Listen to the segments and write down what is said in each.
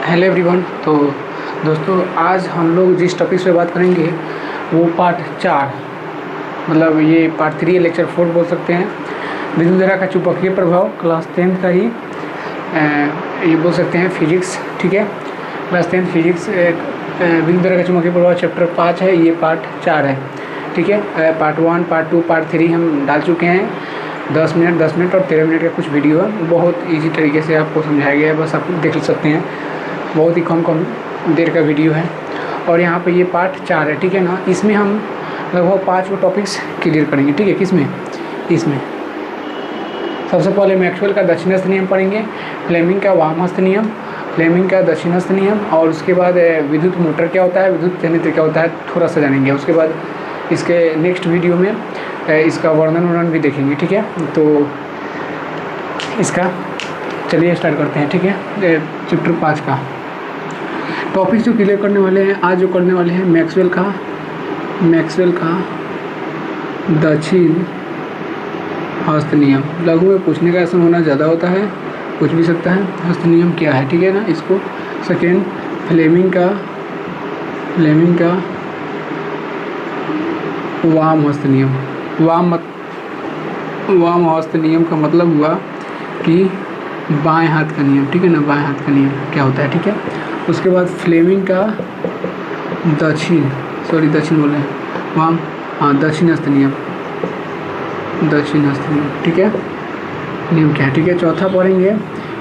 Hello everyone. तो दोस्तों, आज हम लोग जिस टॉपिक पे बात करेंगे वो पार्ट 4, मतलब ये पार्ट 3 लेक्चर 4 बोल सकते हैं। विद्युत धारा का चुंबकीय प्रभाव क्लास 10th का ही ये बोल सकते हैं फिजिक्स। ठीक है, क्लास 10th फिजिक्स विद्युत धारा का चुंबकीय प्रभाव चैप्टर 5 है, ये पार्ट 4 है। ठीक है, पार्ट 1, पार्ट 2, पार्ट 3 हम डाल चुके हैं। 10 मिनट और 13 मिनट का कुछ वीडियो है, बहुत ईजी तरीके से आपको समझाया गया है, बस आप देख सकते हैं। बहुत ही कम देर का वीडियो है और यहाँ पे ये पार्ट 4 है। ठीक है ना, इसमें हम लगभग 5 टॉपिक्स क्लियर करेंगे। ठीक है, किसमें? इसमें सबसे पहले मैक्सवेल का दक्षिणास्थ नियम पढ़ेंगे, फ्लेमिंग का वामहस्त नियम, फ्लेमिंग का दक्षिणास्थ नियम, और उसके बाद विद्युत मोटर क्या होता है, विद्युत जनित्र क्या होता है, थोड़ा सा जानेंगे। उसके बाद इसके नेक्स्ट वीडियो में इसका वर्णन भी देखेंगे। ठीक है, तो इसका चलिए स्टार्ट करते हैं। ठीक है, चैप्टर 5 का टॉपिक जो क्लियर करने वाले हैं आज, जो करने वाले हैं मैक्सवेल का दक्षिण हस्त नियम। लघु में पूछने का ऐसा होना ज़्यादा होता है, पूछ भी सकता है हस्त नियम क्या है। ठीक है ना, इसको सेकेंड फ्लेमिंग का वाम हस्त नियम। वाम हस्त नियम का मतलब हुआ कि बाएं हाथ का नियम। ठीक है ना, बाएं हाथ का नियम क्या होता है। ठीक है, उसके बाद फ्लेमिंग का दक्षिण बोले वाम, दक्षिणास्थ नियम। ठीक है, नियम क्या है। ठीक है, चौथा पढ़ेंगे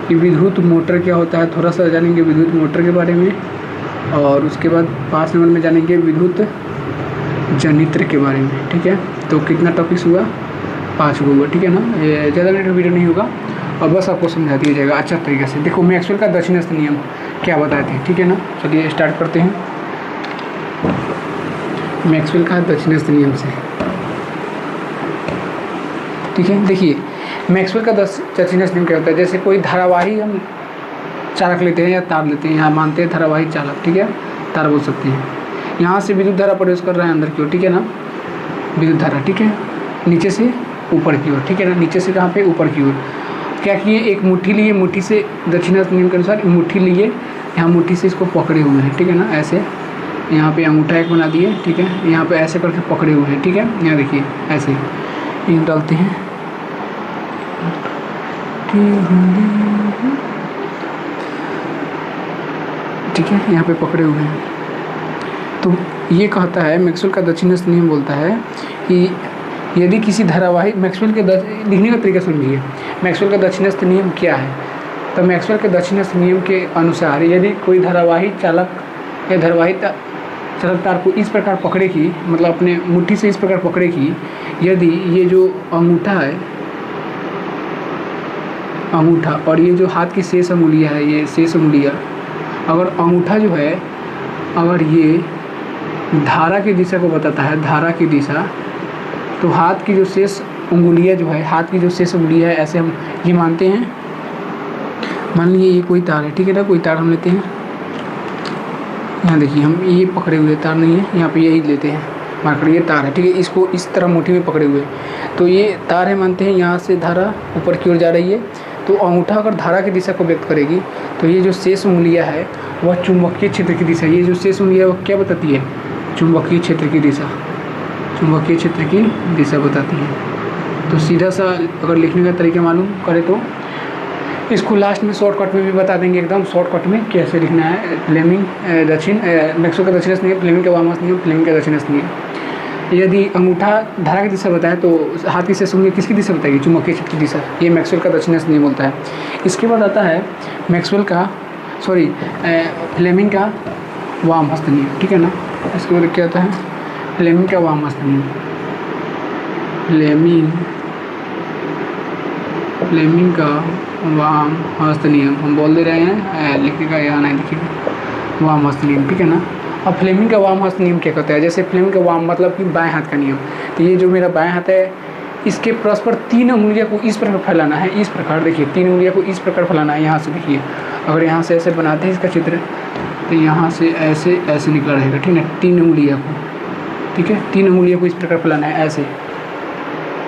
कि विद्युत मोटर क्या होता है, थोड़ा सा जानेंगे विद्युत मोटर के बारे में। और उसके बाद 5 नंबर में जानेंगे विद्युत जनित्र के बारे में। ठीक है, तो कितना टॉपिक्स हुआ? 5 हुआ। ठीक है ना, ये ज़्यादा मिनट का वीडियो नहीं होगा और बस आपको समझा दिया जाएगा अच्छा तरीके से। देखो मैक्सवेल का दक्षिणास्थ नियम क्या बताए थे। ठीक है ना, चलिए स्टार्ट करते हैं मैक्सवेल का दक्षिणास्थ नियम से। ठीक है, देखिए मैक्सवेल का दक्षिणास्थ नियम क्या होता है। जैसे कोई धारावाही हम चालक लेते हैं या तार लेते हैं, यहाँ मानते हैं धारावाही चालक। ठीक है, तार बोल सकते हैं। यहाँ से विद्युत धारा प्रवेश कर रहा है अंदर की ओर। ठीक है ना, विद्युत धारा। ठीक है, नीचे से ऊपर की ओर। ठीक है ना, नीचे से कहाँ पे? ऊपर की ओर। क्या किए? एक मुट्ठी लिए, मुट्ठी से दक्षिणास्थ नियम के अनुसार मुट्ठी लिए, यहाँ मुट्ठी से इसको पकड़े हुए हैं। ठीक है ना, ऐसे यहाँ पे अंगूठा एक बना दिए। ठीक है, यहाँ पे ऐसे करके पकड़े हुए हैं। ठीक है, यहाँ देखिए ऐसे ईंट डालते हैं। ठीक है, यहाँ पे पकड़े हुए हैं। तो ये कहता है मैक्सवेल का दक्षिणास्थ नियम बोलता है कि यदि किसी धारावाही मैक्सवेल के लिखने का तरीका समझिए। मैक्सवेल का दक्षिणास्थ नियम क्या है? तो मैक्सवेल के दक्षिणास्थ नियम के अनुसार यदि कोई धारावाही चालक या धारावाही चालक तार को इस प्रकार पकड़ेगी, मतलब अपने मुट्ठी से इस प्रकार पकड़ेगी, यदि ये जो अंगूठा है, अंगूठा और ये जो हाथ की शेष अंगुलियाँ है, ये शेष अंगुलियाँ, अगर अंगूठा जो है, अगर ये धारा की दिशा को बताता है, धारा की दिशा, तो हाथ की जो शेष उंगलियाँ जो है, हाथ की जो शेष उंगलियाँ है, ऐसे हम ये मानते हैं। मान लीजिए ये कोई तार है। ठीक है ना, कोई तार हम लेते हैं। यहाँ देखिए हम ये पकड़े हुए तार नहीं है, यहाँ पे यही लेते हैं मार्कर, ये तार है। ठीक है, इसको इस तरह मुट्ठी में पकड़े हुए, तो ये तार है मानते हैं। यहाँ से धारा ऊपर की ओर जा रही है, तो अंगूठा अगर धारा की दिशा को व्यक्त करेगी, तो ये जो शेष उंगलियाँ है वह चुंबकीय क्षेत्र की दिशा, ये जो शेष उंगलियाँ वो क्या बताती है? चुंबकीय क्षेत्र की दिशा, चुंबकीय क्षेत्र की दिशा बताती है। तो सीधा सा अगर लिखने का तरीका मालूम करे तो इसको लास्ट में शॉर्टकट में भी बता देंगे, एकदम शॉर्टकट में कैसे लिखना है। फ्लेमिंग मैक्सवेल का दक्षिणास्थ नियम, फ्लेमिंग का वामहस्त नियम, फ्लेमिंग का दक्षिणास्थ नियम। यदि अंगूठा धारा की दिशा बताए तो हाथ की शेष उंगली किसकी दिशा बताएगी? चुंबकीय क्षेत्र की दिशा। ये मैक्सवेल का दक्षिणास्थ नियम बोलता है। इसके बाद आता है फ्लेमिंग का वामहस्त नियम। ठीक है ना, इसके बाद क्या आता है? फ्लेमिंग का वामहस्त नियम। फ्लेमिंग का वाम हस्त नियम हम बोल दे रहे हैं, लिखने का यहाँ नहीं लिखिए, वाम हस्त नियम। ठीक है ना, अब फ्लेमिंग का वाम हस्त नियम क्या कहता है? जैसे फ्लेमिंग का वाम मतलब कि बाएं हाथ का नियम। तो ये जो मेरा बाएं हाथ है, इसके परस्पर 3 उंगलियों को इस प्रकार फैलाना है। इस प्रकार देखिए, 3 उंगलियों को इस प्रकार फैलाना है। यहाँ से देखिए, अगर यहाँ से ऐसे बनाते हैं इसका चित्र, तो यहाँ से ऐसे निकला रहेगा। ठीक है, 3 उंगलियों को, ठीक है, 3 उंगलियों को इस प्रकार फैलाना है ऐसे,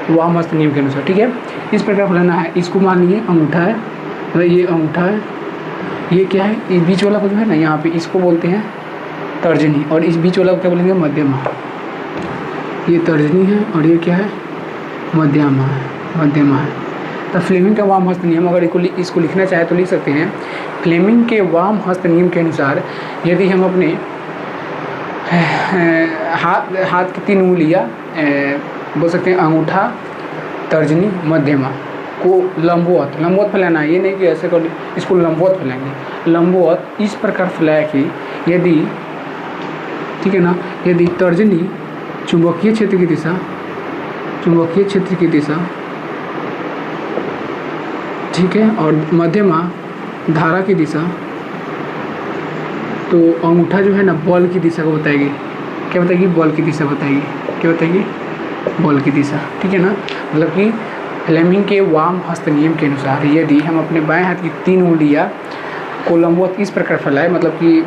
वामहस्त नियम के अनुसार। ठीक है, इस प्रकार फैलाना है। इसको मान लीजिए अंगूठा है, मतलब ये अंगूठा है ये क्या है, ये बीच वाला को जो है ना यहाँ पे इसको बोलते हैं तर्जनी, और इस बीच वाला को क्या बोलेंगे, मध्यमा। ये तर्जनी है और ये क्या है, मध्यमा है, मध्यमा है। तो फ्लेमिंग का वाम हस्त नियम, अगर इसको लिखना चाहे तो लिख सकते हैं। फ्लेमिंग के वाम हस्त नियम के अनुसार यदि हम अपने हाथ की 3 उंगलियाँ बोल सकते हैं, अंगूठा, तर्जनी, मध्यमा को लंबवत फैलाना है। ये नहीं कि ऐसे कर, इसको लंबवत फैलाएंगे, लंबवत इस प्रकार फैलाया कि यदि, ठीक है ना, यदि तर्जनी चुंबकीय क्षेत्र की दिशा, चुंबकीय क्षेत्र की दिशा, ठीक है, और मध्यमा धारा की दिशा, तो अंगूठा जो है ना बॉल की दिशा को बताएगी। क्या बताएगी, बॉल की दिशा बताएगी। क्या बताएगी, बॉल की दिशा, ठीक है ना। मतलब कि फ्लेमिंग के वाम हस्त नियम के अनुसार यदि हम अपने बाएं हाथ की 3 उंगलियां को लंबवत इस प्रकार फैलाए, मतलब कि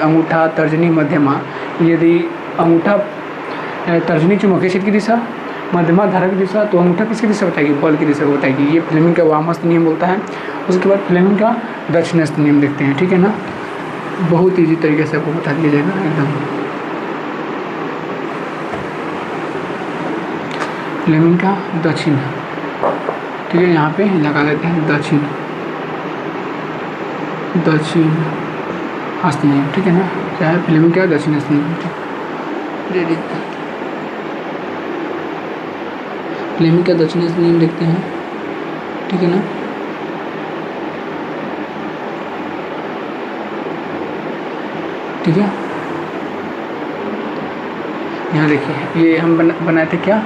अंगूठा, तर्जनी, मध्यमा, यदि अंगूठा तर्जनी चुंबकीय क्षेत्र की दिशा, मध्यमा धारा की दिशा, तो अंगूठा किसकी दिशा बताएगी, बॉल की दिशा को बताएगी। ये फ्लेमिंग का वाम हस्त नियम बोलता है। उसके बाद फ्लेमिंग का दक्षिण हस्त नियम देखते हैं, ठीक है ना। बहुत ईजी तरीके से आपको बता दिया जाएगा एकदम। फ्लेमिंग का दक्षिण, ठीक है, यहाँ पे लगा देते हैं दक्षिण हस्त नियम, ठीक है ना। क्या है, फ्लेमिंग का दक्षिण हस्त नियम, फ्लेमिंग का दक्षिण हस्त नियम देखते हैं, ठीक है ना। ठीक है, यहाँ देखिए, ये हम बनाए थे क्या,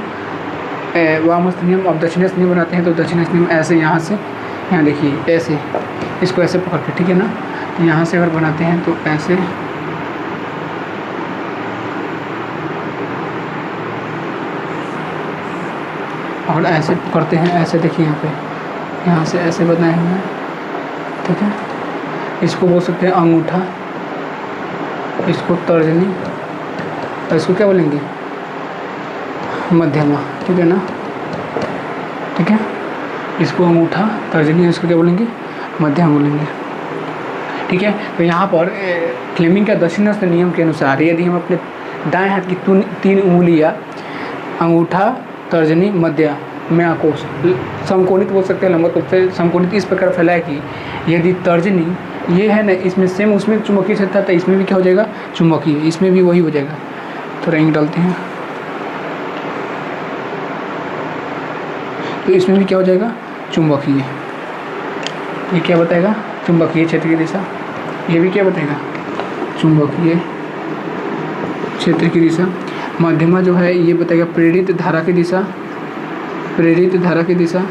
वाम हस्त नियम। अब दक्षिण हस्त नियम बनाते हैं, तो दक्षिण हस्त नियम ऐसे, यहाँ से, यहाँ देखिए ऐसे, इसको ऐसे पकड़ के, ठीक है ना। तो यहाँ से अगर बनाते हैं तो ऐसे, और ऐसे पकड़ते हैं, ऐसे देखिए यहाँ पे, यहाँ से ऐसे बनाए हुए हैं, ठीक है। इसको बोल सकते हैं अंगूठा, इसको तर्जनी, और इसको क्या बोलेंगे, मध्यमा, ठीक है ना। ठीक है, इसको अंगूठा, तर्जनी, इसको क्या बोलेंगे, मध्यमा बोलेंगे, ठीक है। तो यहाँ पर फ्लेमिंग का दक्षिण हस्त नियम के अनुसार यदि हम अपने दाएं हाथ की 3 उंगलियां अंगूठा, तर्जनी, मध्यमा को समकोणित बोल सकते हैं, लंबवत रूप से समकोणित इस प्रकार फैलाए कि यदि तर्जनी ये है ना, इसमें सेम, उसमें चुंबकीय क्षेत्र था, इसमें भी क्या हो जाएगा, चुंबकीय, इसमें भी वही हो जाएगा। तो रंग डालते हैं, तो इसमें भी क्या हो जाएगा, चुंबकीय। ये क्या बताएगा, चुंबकीय क्षेत्र की दिशा। ये भी क्या बताएगा, चुंबकीय क्षेत्र की दिशा। मध्यमा जो है ये बताएगा प्रेरित धारा की दिशा, प्रेरित धारा की दिशा,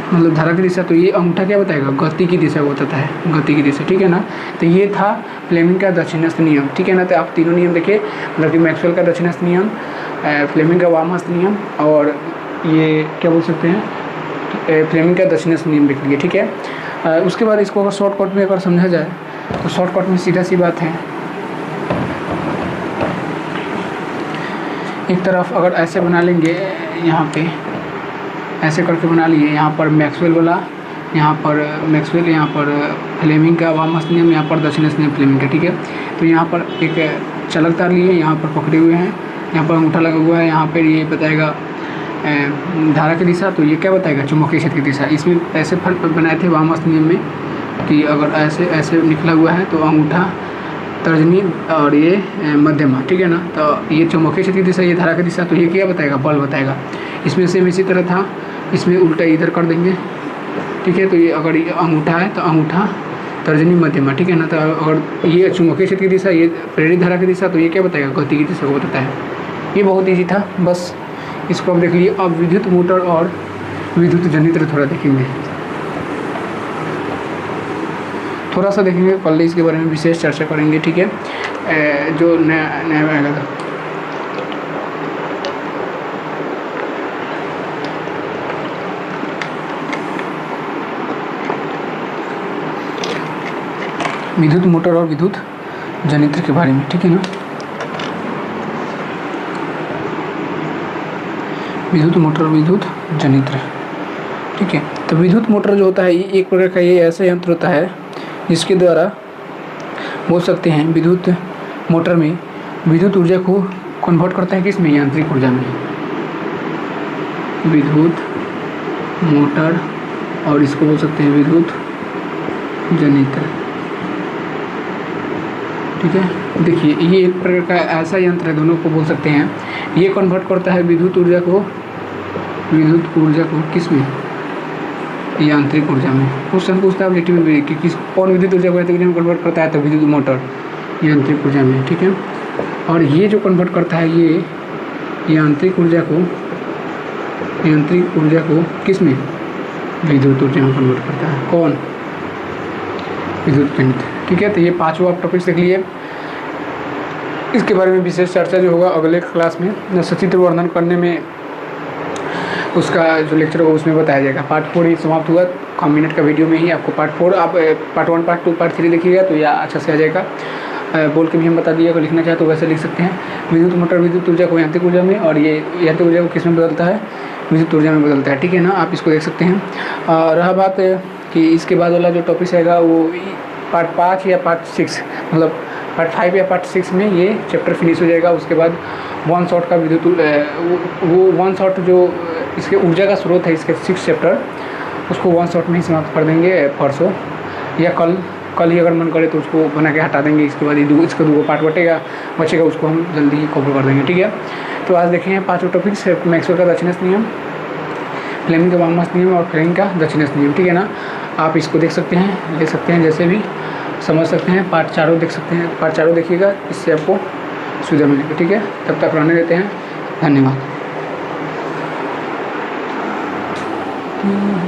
मतलब धारा की दिशा। तो ये अंगूठा क्या बताएगा, गति की दिशा को बताता है, गति की दिशा, ठीक है ना। तो ये था फ्लेमिंग का दक्षिण हस्त नियम, ठीक है ना। तो आप तीनों नियम देखिए, मतलब कि मैक्सवेल का दक्षिण हस्त नियम, फ्लेमिंग का वाम हस्त नियम, और ये क्या बोल सकते हैं, फ्लेमिंग का दक्षिण हस्त नियम देख लीजिए, ठीक है। उसके बाद इसको अगर शॉर्टकट में अगर समझा जाए तो शॉर्टकट में सीधा सी बात है, एक तरफ अगर ऐसे बना लेंगे, यहाँ पे ऐसे करके बना लिए, यहाँ पर मैक्सवेल वाला, यहाँ पर मैक्सवेल, यहाँ पर फ्लेमिंग का वाम हस्त नियम, यहाँ पर दक्षिण हस्त नियम फ्लेमिंग का, ठीक है। तो यहाँ पर एक चलक तार लिए, यहाँ पर पकड़े हुए हैं, यहाँ पर अंगूठा लगा हुआ है, यहाँ पर ये बताएगा धारा की दिशा, तो ये क्या बताएगा, चुंबकीय क्षेत्र की दिशा। इसमें ऐसे फल बनाए थे वाम हस्त नियम में कि अगर ऐसे ऐसे निकला हुआ है तो अंगूठा, तर्जनी और ये मध्यमा, ठीक है ना। तो ये चुंबकीय क्षेत्र की दिशा, ये धारा की दिशा, तो ये क्या बताएगा, बल बताएगा। इसमें सेम इसी तरह था, इसमें उल्टा इधर कर देंगे, ठीक है। तो ये अगर ये अंगूठा है तो अंगूठा, तर्जनी, मध्यमा, ठीक है ना। तो अगर ये चुंबकीय क्षेत्र की दिशा, ये प्रेरित धारा की दिशा, तो ये क्या बताएगा, गति की दिशा को बताता है। ये बहुत ईजी था, बस इसको अब देख लिए। अब विद्युत मोटर और विद्युत जनित्र थोड़ा देखेंगे, थोड़ा सा देखेंगे, कल इसके बारे में विशेष चर्चा करेंगे, ठीक है। जो नया आएगा था, विद्युत मोटर और विद्युत जनित्र के बारे में, ठीक है ना। विद्युत मोटर और विद्युत जनित्र, ठीक है। तो विद्युत मोटर जो होता है ये एक प्रकार का ये ऐसा यंत्र होता है जिसके द्वारा बोल सकते हैं विद्युत मोटर में विद्युत ऊर्जा को कन्वर्ट करता है किस में, यांत्रिक ऊर्जा में। विद्युत मोटर और इसको बोल सकते हैं विद्युत जनरेटर। ठीक है, देखिए ये एक प्रकार का ऐसा यंत्र है, दोनों को बोल सकते हैं। ये कन्वर्ट करता है विद्युत ऊर्जा को किस में, यांत्रिक ऊर्जा में। क्वेश्चन पूछता है ऑब्जेक्टिव में कि किस कौन विद्युत ऊर्जा को यांत्रिक ऊर्जा में कन्वर्ट करता है, तो विद्युत मोटर यांत्रिक ऊर्जा में। ठीक है, और ये जो कन्वर्ट करता है ये यांत्रिक ऊर्जा को किस में, विद्युत ऊर्जा में कन्वर्ट करता है। कौन, विद्युत गणित। ठीक है, तो ये पांचों आप टॉपिक्स देख लिए। इसके बारे में विशेष चर्चा जो होगा अगले क्लास में, सचित्र वर्णन करने में उसका जो लेक्चर होगा उसमें बताया जाएगा। पार्ट 4 ही समाप्त हुआ, कम मिनट का वीडियो में ही आपको पार्ट 4, आप पार्ट 1, पार्ट 2, पार्ट 3 देखिएगा तो यह अच्छा से आ जाएगा। बोल के भी हम बता दिए, अगर लिखना चाहे तो वैसे लिख सकते हैं। विद्युत मोटर विद्युत ऊर्जा को यांत्रिक ऊर्जा में, और ये यांत्रिक ऊर्जा को किस में बदलता है, विद्युत ऊर्जा में बदलता है। ठीक है ना, आप इसको देख सकते हैं। रहा बात कि इसके बाद वाला जो टॉपिक रहेगा वो पार्ट 5 या पार्ट 6, मतलब पार्ट 5 या पार्ट 6 में ये चैप्टर फिनिश हो जाएगा। उसके बाद वन शॉट का विद्युत वो वन शॉट जो इसके ऊर्जा का स्रोत है, इसके 6 चैप्टर, उसको वन शॉट में ही समाप्त कर देंगे परसों या कल ही अगर मन करे तो उसको बना के हटा देंगे। इसके बाद इसका 2 पार्ट बचेगा, उसको हम जल्दी ही कवर कर देंगे। ठीक है, तो आज देखें हैं 5 टॉपिक्स, मैक्सवेल का दक्षिणावर्त नियम, फ्लेमिंग का वामावर्त नियम और फ्लेमिंग का दक्षिणावर्त नियम। ठीक है ना, आप इसको देख सकते हैं, ले सकते हैं, जैसे भी समझ सकते हैं। पार्ट 4 देख सकते हैं, पार्ट 4 देखिएगा, इससे आपको सुविधा मिलेगी। ठीक है, तब तक रहने देते हैं, धन्यवाद।